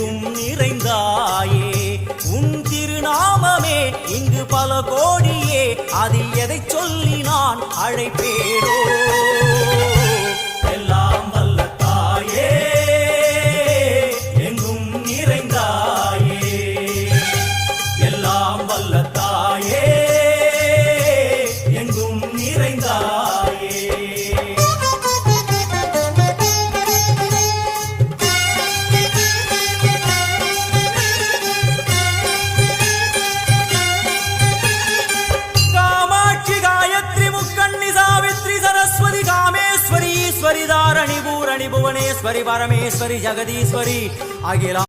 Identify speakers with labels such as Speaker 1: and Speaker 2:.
Speaker 1: எங்கும் நிறைந்தாயே உன் திருநாமமே இங்கு பல கோடியே அதில் எதை சொல்லி நான் அழைப்பேனோ எல்லாம் வல்ல தாயே எங்கும் நிறைந்தாயே எல்லாம் வல்ல தாயே எங்கும் நிறைந்தாயே ईश्वरी धारणी भूरणी भुवनेश्वरी परमेश्वरी जगदीश्वरी अखिला